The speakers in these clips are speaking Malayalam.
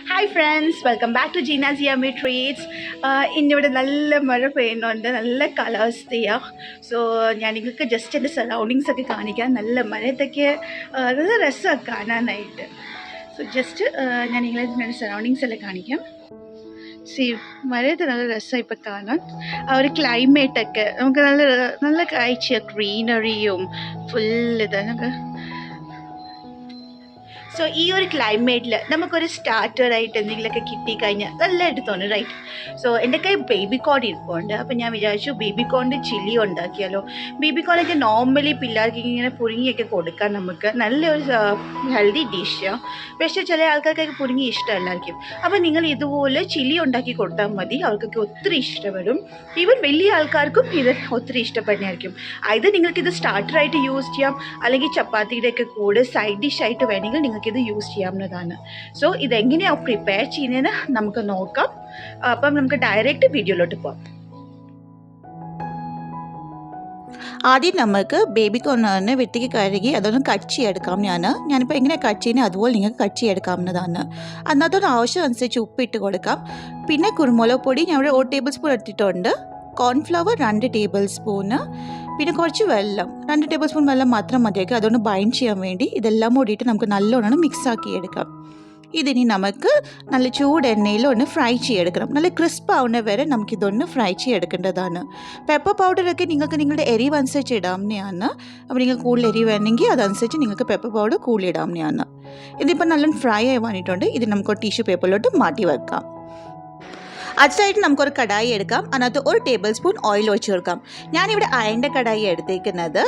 Hi friends, welcome back to Jeena's Yummy Treats. ഇന്നിവിടെ നല്ല മഴ പെയ്യുന്നുണ്ട്, നല്ല കാലാവസ്ഥയാണ്. സോ ഞാൻ നിങ്ങൾക്ക് ജസ്റ്റ് എൻ്റെ സറൗണ്ടിങ്സ് ഒക്കെ കാണിക്കാം. നല്ല മഴയത്തൊക്കെ നല്ല രസമാണ് കാണാനായിട്ട്. സോ ജസ്റ്റ് ഞാൻ നിങ്ങളെ സറൗണ്ടിങ്സ് എല്ലാം കാണിക്കാം. മഴയത്ത് നല്ല രസമാണ് ഇപ്പം കാണാൻ. ആ ഒരു ക്ലൈമറ്റൊക്കെ നമുക്ക് നല്ല നല്ല കാഴ്ച, ഗ്രീനറിയും ഫുൾ ഇത് നമുക്ക്. സോ ഈ ഒരു ക്ലൈമറ്റിൽ നമുക്കൊരു സ്റ്റാർട്ടറായിട്ട് എന്തെങ്കിലുമൊക്കെ കിട്ടിക്കഴിഞ്ഞാൽ നല്ലതായിട്ട് തോന്നും, റൈറ്റ്? സോ എൻ്റെ കയ്യിൽ ബേബിക്കോൺ ഇരിപ്പുണ്ട്. അപ്പോൾ ഞാൻ വിചാരിച്ചു ബേബിക്കോണിൻ്റെ ചില്ലി ഉണ്ടാക്കിയാലോ. ബേബിക്കോണൊക്കെ നോർമലി പിള്ളേർക്ക് ഇങ്ങനെ പുഴുങ്ങിയൊക്കെ കൊടുക്കാൻ നമുക്ക് നല്ലൊരു ഹെൽത്തി ഡിഷാണ്. പക്ഷേ ചില ആൾക്കാർക്കൊക്കെ പുഴുങ്ങി ഇഷ്ടമല്ലായിരിക്കും. അപ്പോൾ നിങ്ങൾ ഇതുപോലെ ചില്ലി ഉണ്ടാക്കി കൊടുത്താൽ മതി, അവർക്കൊക്കെ ഒത്തിരി ഇഷ്ടപ്പെടും. ഈവൻ വലിയ ആൾക്കാർക്കും ഇത് ഒത്തിരി ഇഷ്ടപ്പെടുന്നതായിരിക്കും. ഇത് നിങ്ങൾക്കിത് സ്റ്റാർട്ടറായിട്ട് യൂസ് ചെയ്യാം, അല്ലെങ്കിൽ ചപ്പാത്തിയുടെയൊക്കെ കൂടെ സൈഡ് ഡിഷായിട്ട് വേണമെങ്കിൽ നിങ്ങൾക്ക് ഇത് യൂസ് ചെയ്യാവുന്നതാണ്. സോ ഇതെങ്ങനെയാണ് പ്രിപ്പയർ ചെയ്യുന്നതെന്ന് നമുക്ക് നോക്കാം. അപ്പം നമുക്ക് ഡയറക്റ്റ് വീഡിയോയിലോട്ട് പോകാം. ആദ്യം നമുക്ക് ബേബിക്കോണിനെ വെട്ടിക്ക് കഴുകി അതൊന്ന് കട്ട് ചെയ്തെടുക്കാം. ഞാനിപ്പോൾ എങ്ങനെ കട്ട് ചെയ്യുന്നത് അതുപോലെ നിങ്ങൾക്ക് കട്ട് ചെയ്തെടുക്കാവുന്നതാണ്. അതിനകത്തോട് ആവശ്യം അനുസരിച്ച് ഉപ്പിട്ട് കൊടുക്കാം. പിന്നെ കുരുമുളക് പൊടി ഞാൻ ഇവിടെ 1 ടേബിൾ സ്പൂൺ എടുത്തിട്ടുണ്ട്. കോൺഫ്ലവർ 2 ടേബിൾ സ്പൂണ്, പിന്നെ കുറച്ച് വെള്ളം, 2 ടേബിൾ സ്പൂൺ വെള്ളം മാത്രം മതിയായിരിക്കും. അതൊന്ന് ബൈൻഡ് ചെയ്യാൻ വേണ്ടി ഇതെല്ലാം കൂടിയിട്ട് നമുക്ക് നല്ലോണം മിക്സ് ആക്കി എടുക്കാം. ഇതിനി നമുക്ക് നല്ല ചൂട് എണ്ണയിൽ ഒന്ന് ഫ്രൈ ചെയ്തെടുക്കണം. നല്ല ക്രിസ്പ് ആവുന്ന വരെ നമുക്കിതൊന്ന് ഫ്രൈ ചെയ്തെടുക്കേണ്ടതാണ്. പെപ്പർ പൗഡറൊക്കെ നിങ്ങൾക്ക് നിങ്ങളുടെ എരിവ് അനുസരിച്ച് ഇടാവുന്നതാണ്. അപ്പോൾ നിങ്ങൾക്ക് കൂടുതൽ എരിവ് വേണമെങ്കിൽ അതനുസരിച്ച് നിങ്ങൾക്ക് പെപ്പർ പൗഡർ കൂടുതൽ ഇടാവുന്നതാണ്. ഇതിപ്പോൾ നല്ലോണം ഫ്രൈ ആയി വന്നിട്ടുണ്ട്. ഇത് നമുക്ക് ടിഷ്യൂ പേപ്പറിലോട്ട് മാറ്റി വെക്കാം. അടുത്തായിട്ട് നമുക്കൊരു കടായി എടുക്കാം. അതിനകത്ത് 1 ടേബിൾ സ്പൂൺ ഓയിൽ ഒഴിച്ച് കൊടുക്കാം. ഞാനിവിടെ അയൻ്റെ കടായി എടുത്തേക്കുന്നത്.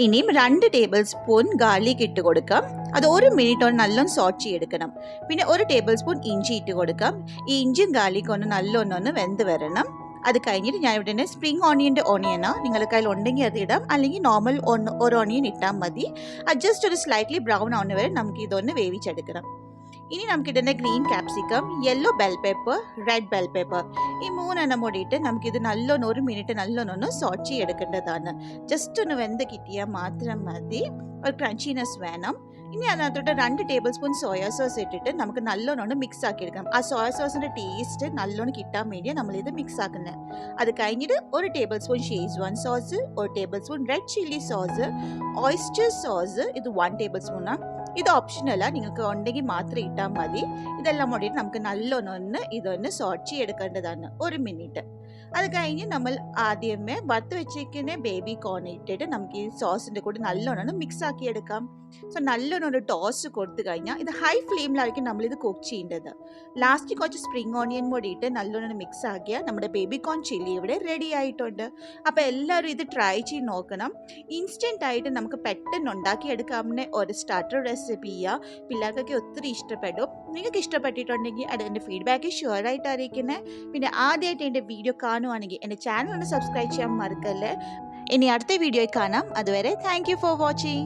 ഇനിയും 2 ടേബിൾ സ്പൂൺ ഗാർലിക് ഇട്ട് കൊടുക്കാം. അത് 1 മിനിറ്റ് ഒന്ന് നല്ലോണം സോട്ട് ചെയ്തെടുക്കണം. പിന്നെ 1 ടേബിൾ സ്പൂൺ ഇഞ്ചി ഇട്ട് കൊടുക്കാം. ഈ ഇഞ്ചിയും ഗാർലിക്കും ഒന്ന് നല്ലോണം വെന്ത് വരണം. അത് കഴിഞ്ഞിട്ട് ഞാനിവിടെ തന്നെ സ്പ്രിംഗ് ഓണിയനാണ്, നിങ്ങളുടെ കയ്യിൽ ഉണ്ടെങ്കിൽ അത് ഇടാം, അല്ലെങ്കിൽ നോർമൽ ഒരു ഓണിയൻ ഇട്ടാൽ മതി. അത് ജസ്റ്റ് ഒരു സ്ലൈറ്റ്ലി ബ്രൗൺ ആവുന്ന വരെ നമുക്ക് ഇതൊന്ന് വേവിച്ചെടുക്കണം. ഇനി നമുക്കിതിൻ്റെ green capsicum, yellow bell paper, red bell paper, ഈ 3 എണ്ണം കൂടിയിട്ട് നമുക്കിത് നല്ലോണം 1 മിനിറ്റ് നല്ലോണം സോട്ട് ചെയ്തെടുക്കേണ്ടതാണ്. ജസ്റ്റ് ഒന്ന് വെന്ത് കിട്ടിയാൽ മാത്രം മതി. ഒരു ക്രഞ്ചിനെസ് വേണം. ഇനി അതിനകത്തോട്ട് 2 ടേബിൾ സ്പൂൺ സോയാ സോസ് ഇട്ടിട്ട് നമുക്ക് നല്ലോണം മിക്സ് ആക്കിയെടുക്കാം. ആ സോയാ സോസിൻ്റെ ടേസ്റ്റ് നല്ലോണം കിട്ടാൻ വേണ്ടിയാണ് നമ്മളിത് മിക്സ് ആക്കുന്നത്. അത് കഴിഞ്ഞിട്ട് 1 table spoon Schezwan sauce, 1 table spoon red chilli sauce, oyster sauce, ഇത് 1 ടേബിൾ സ്പൂണാണ്. ഇത് ഓപ്ഷനല്ല, നിങ്ങൾക്ക് ഉണ്ടെങ്കിൽ മാത്രം ഇട്ടാൽ മതി. ഇതെല്ലാം കൂടിയിട്ട് നമുക്ക് നല്ലോണം ഇതൊന്ന് സോട്ട് ചെയ്തെടുക്കേണ്ടതാണ് 1 മിനിറ്റ്. അത് കഴിഞ്ഞ് നമ്മൾ ആദ്യമേ വറുത്ത് വെച്ചേക്കുന്ന ബേബി കോൺ ഇട്ടിട്ട് നമുക്ക് ഈ സോസിൻ്റെ കൂടെ നല്ലോണം മിക്സ് ആക്കി എടുക്കാം. സോ നല്ലോണം ഒരു ടോസ് കൊടുത്തു കഴിഞ്ഞാൽ ഇത് ഹൈ ഫ്ലെയിമിലായിരിക്കും നമ്മളിത് കുക്ക് ചെയ്യേണ്ടത്. ലാസ്റ്റ് കുറച്ച് സ്പ്രിംഗ് ഓണിയൻ കൂടി ഇട്ട് നല്ലോണം മിക്സ് ആക്കിയാൽ നമ്മുടെ ബേബി കോൺ ചില്ലി ഇവിടെ റെഡി ആയിട്ടുണ്ട്. അപ്പോൾ എല്ലാവരും ഇത് ട്രൈ ചെയ്ത് നോക്കണം. ഇൻസ്റ്റൻ്റ് ആയിട്ട് നമുക്ക് പെട്ടെന്ന് ഉണ്ടാക്കിയെടുക്കാവുന്ന ഒരു സ്റ്റാർട്ടർ റെസിപ്പിയാണ്. പിള്ളേർക്കൊക്കെ ഒത്തിരി ഇഷ്ടപ്പെടും. നിങ്ങൾക്ക് ഇഷ്ടപ്പെട്ടിട്ടുണ്ടെങ്കിൽ അതിൻ്റെ ഫീഡ്ബാക്ക് ഷുവർ ആയിട്ട് അറിയിക്കുന്നത്. പിന്നെ ആദ്യമായിട്ട് എൻ്റെ വീഡിയോ കാണുവാണെങ്കിൽ എൻ്റെ ചാനൽ ഒന്ന് സബ്സ്ക്രൈബ് ചെയ്യാൻ മറക്കല്ലേ. ഇനി അടുത്ത വീഡിയോയിൽ കാണാം. അതുവരെ താങ്ക് യു ഫോർ വാച്ചിങ്.